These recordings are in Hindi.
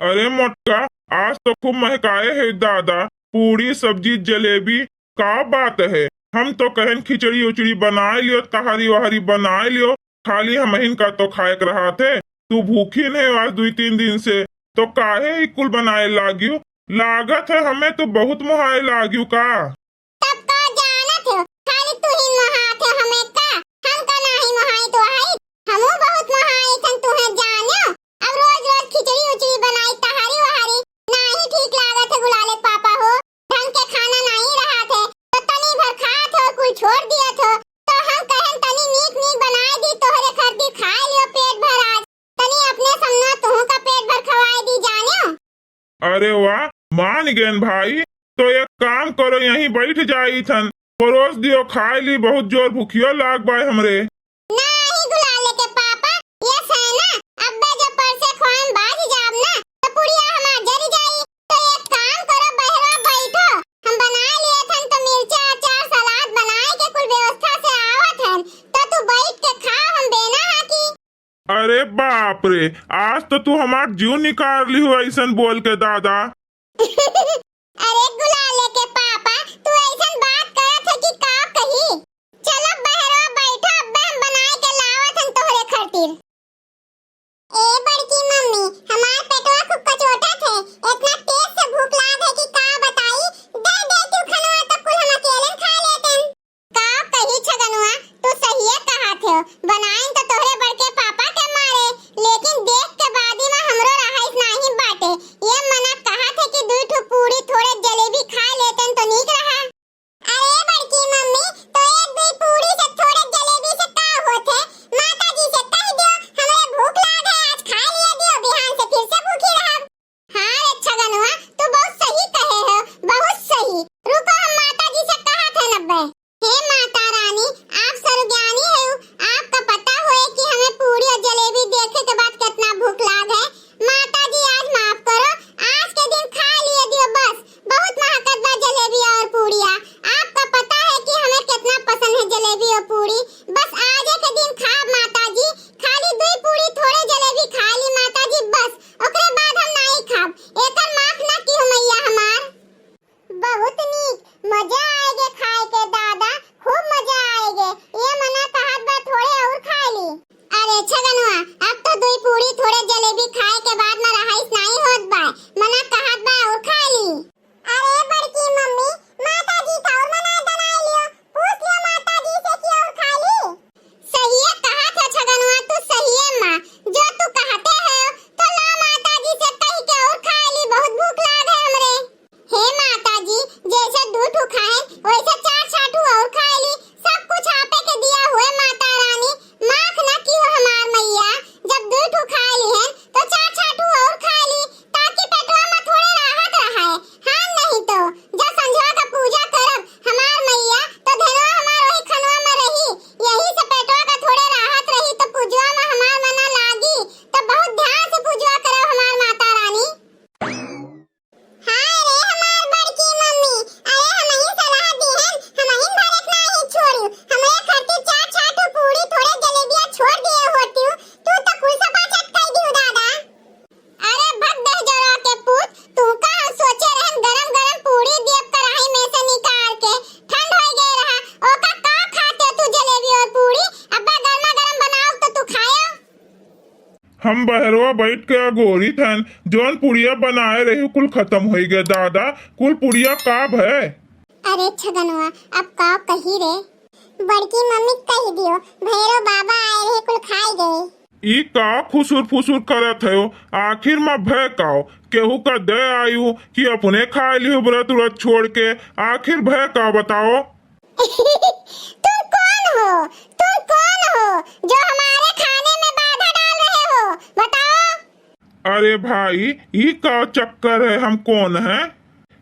अरे मोटका, आज तो खूब महकाए है दादा। पूरी सब्जी जलेबी का बात है। हम तो कहन खिचड़ी उचड़ी बनाए लियो, तहारी वहारी बनाए लियो। खाली हम का तो खाए के रहा थे। तू भूखी नहीं आज 2-3 दिन से, तो काहे ही कुल बनाए लागियो। लागत है हमें तो बहुत मुहाए लागियो का। तब का जानत हो, खाली तू ही महात है हमें का। हम का नाही महाई तो आई। हमू बहुत महाई थन तुहे जानो। अब रोज रोज खिचड़ी उचड़ी बनाई तहारी वहारी नाही ठीक लागत है। गुलाले पापा हो, ढंग के खाना नहीं रहा थे तो तनी भर खात हो कुल छोड़ दिया थो। तो हम कहन तनी नीक नीक बनाए दी तोहरे खातिर खाए लियो पेट भर आज। तनी अपने समना तुहू का पेट भर खवाए दी जानो। अरे वाह, मान गए भाई। तो एक काम करो, यहीं बैठ जाई थन, परोस दियो खाए ली। बहुत जोर भूखियो लाग बाय हमरे। नहीं गुलाले के पापा, ये सेना अब्बे जब परसे खोएम बाज जाब ना तो पुड़िया हमार जरी जाई। तो एक काम करो, बहरा बैठो, हम बना लिए थन। तो मिर्चा अचार सलाद बनाए के कुल व्यवस्था से आवत हन। तो तू बैठ के खा, हम बेना हाकी। अरे बाप रे, आज तो तू हमार जीव निकाल ली हो ऐसन बोल के दादा। अरे गुलाले के पापा, तू ऐसन बात करत है कि का कही। चलो बहरा बैठो, अब्बे हम बनाए के लावत हन तोहरे खातिर। ए बड़की मम्मी, हमार पेटवा खूब कचोटत है। इतना तेज से भूख लाग है कि का बताई। दे दे तू खनवा तो कुल हम अकेले खा लेतन। का कही छगनुआ, तू सहीए कहत हो। बनाइन तो तोहरे बड़के पापा के मारे, लेकिन देख के बादी में हमरो रहाइस नहीं बाटे। ये मना कहत है कि 2 पूरी थोड़े जलेबी खा लेतन तो नीक रहा। अरे बड़की मम्मी, तो 1-2 पूरी से थोड़े जलेबी से का होथे। माता जी से कह दियो हमरे भूख लाग है, आज खा लिया दियो, बिहान से फिर से भूखी रहब। हां रे छगनुआ, तू बहुत सही कहे हो, बहुत सही। रुको, हम माता जी से कहत हन अब्बे। हे माता रानी, आप सर्वज्ञानी हो। आपका पता होए कि हमें पूरी और जलेबी देखे के बाद कितना भूख लाग है। माता जी आज माफ करो, आज के दिन खा लिए दियो बस। बहुत महकत बा जलेबी और पूड़िया। आपका पता है कि हमें कितना पसंद है जलेबी और पूड़ी। बस आज के दिन खा माता जी, खाली 2 पूड़ी थोड़े जलेबी खा ली माता जी बस। ओकरे बाद हम नहीं खाब। एकर माफ ना की मैया हमार। बहुत नीक, मजा आएगे खाए के दादा, खूब मजा आएगे। ये मना कहत बा थोड़े और खा ली। अरे छगनुआ, अब तो 2 पूड़ी थोड़े जलेबी खाए के बाद में रहाइस नहीं होत बा। मना कहत बा और खा ली। अरे बड़की मम्मी, माता जी का और मना बना लियो। पूछ लियो माता जी से कि और खा ली। सही है कहत है छगनुआ, तू सही है माँ। जो तू कहते हो तो ला माता जी से कह के और खा ली, बहुत भूख लाग है हमरे। हे माता जी, जैसे 2 खाए वैसे 4 और खा ली। सब कुछ आपे के दिया हुए माता रानी, माफ ना की हो हमार मैया। जब 2 खा ली है तो 4 और खा ली, ताकि पेटवा में थोड़े राहत रहे। हां नहीं तो जब संझवा का पूजा करब हमार मैया तो धनवा हमार वही खनवा में रही। यही से पेटवा का थोड़े राहत रही तो पूजवा में हमार मना लागी। तो बहुत ध्यान से पूजवा करब हमार माता रानी। हाय रे हमार बड़की मम्मी, अरे हम ही सलाह दीहन, हम ही भारत नहीं छोड़ू। हमरे खातिर 4 पूरी थोड़े जलेबिया छोड़ दिए होती। तू तो कुल सब बात कह दियो दादा। अरे भग दह जरा के पूत, तू का हम सोचे रहन गरम गरम पूरी दियब कढ़ाई में से निकाल के। ठंड हो गए रहा ओका का खाते तू जलेबी और पूरी। अब्बा गरमा गरम बनाओ तो तू खायो। हम बहरवा बैठ के अगोरी थन, जौन पुड़िया बनाए रही कुल खत्म हो गए दादा। कुल पुड़िया काब है। अरे छगनुआ, अब का कही रे। बड़की मम्मी कह दियो भैरव बाबा आए रहे कुल खाई गए। ई का खुसुर फुसुर करत है। आखिर में भय काओ केहू का दे आयु कि अपने खा लियो व्रत व्रत छोड़ के। आखिर भय का बताओ। तुम कौन हो? तुम कौन हो जो हमारे खाने में बाधा डाल रहे हो? बताओ। अरे भाई, ई का चक्कर है, हम कौन है?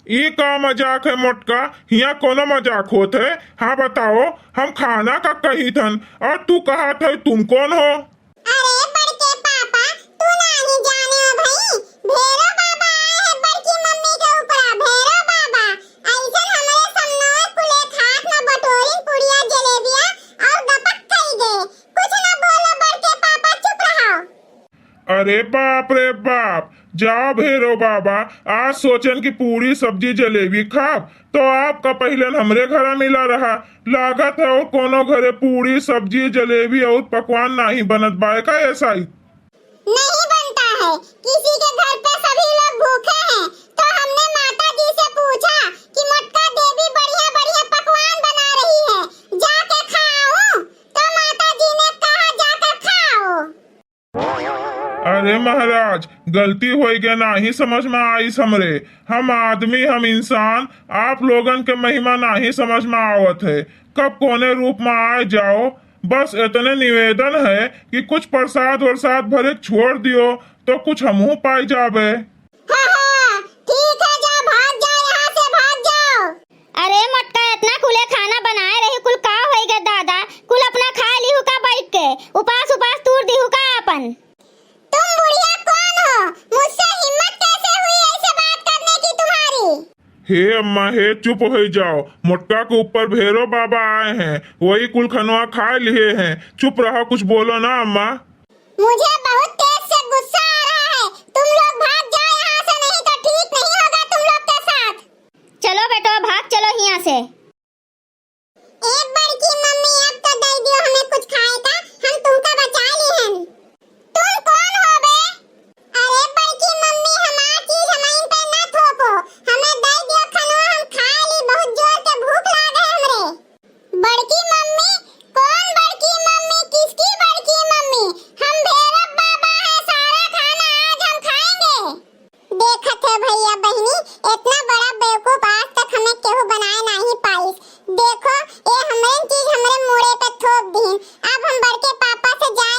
ई का मजाक है मोटका, यहाँ कोनो मजाक होत है? हाँ बताओ, हम खाना का कही थन और तू कहा था तुम कौन हो? अरे बड़के पापा, तू नहीं जाने हो भाई। भैरव बाबा आए हैं बड़की मम्मी के ऊपर। भैरव बाबा ऐसे हमारे सामने कुले हाथ में बटोरी पुड़िया जलेबिया और गपक कही गए। कुछ ना बोलो बड़के पापा, चुप रहो। अरे बाप रे बाप, जाओ भैरव बाबा, आज सोचन की पूरी सब्जी जलेबी खाब तो आपका पहले हमरे घर मिला रहा। लागत है और कोनो घरे पूरी सब्जी जलेबी और पकवान नहीं बनत बाय का ऐसा ही नहीं बनता है, किसी के घर पे सभी लोग भूखे हैं। तो हमने माता जी से पूछा कि मटका देवी बढ़िया बढ़िया पकवान बना रही है, जाके खाऊं? तो माता जी ने कहा जाकर खाओ। अरे महाराज, गलती होई गया नहीं समझ में आई हमरे। हम आदमी हम इंसान, आप लोगन के महिमा नहीं समझ में आवत है। कब कोने रूप में आए जाओ, बस इतने निवेदन है कि कुछ प्रसाद वरसाद भरे छोड़ दियो तो कुछ हमहू पाई जाबे। हाँ, ठीक है, जाओ, भाग जाओ, यहाँ से भाग जाओ। अरे मटका इतना खुले खाना बनाए रही, कुल का होएगा दादा? कुल अपना खा ली हुका बैठ के, उपास उपास तूर दी हुका अपन। तुम बुढ़िया कौन हो? मुझसे हिम्मत कैसे हुई ऐसे बात करने की तुम्हारी? हे अम्मा हे, चुप हो जाओ। मुटका के ऊपर भैरव बाबा आए हैं, वही कुल खनवा खा लिए हैं। चुप रहो, कुछ बोलो ना अम्मा। मुझे बहुत तेज से गुस्सा आ रहा है, तुम लोग भाग जाओ यहाँ से, नहीं तो ठीक नहीं होगा तुम लोग के साथ। चलो बेटो, भाग चलो यहाँ से। एक बड़की मम्मी, अब तो दे दियो हमें कुछ खाए का, हम तुमका बचा ली हैं। तुम कौन हो बे? अरे बड़की मम्मी, हमार चीज हमाइन पे ना थोपो, हमें दे दियो खनवा, हम खा ली, बहुत जोर के भूख लागे हमरे। बड़की मम्मी? कौन बड़की मम्मी? किसकी बड़की मम्मी? हम भैरव बाबा हैं, सारा खाना आज हम खाएंगे। देखत है भैया बहनी, इतना बड़ा बेवकूफ आज तक हमें केहू बनाए नहीं पाइस। देखो, ये हमरे चीज हमरे मुड़े पे थोप दी। अब हम बड़के पापा से जाए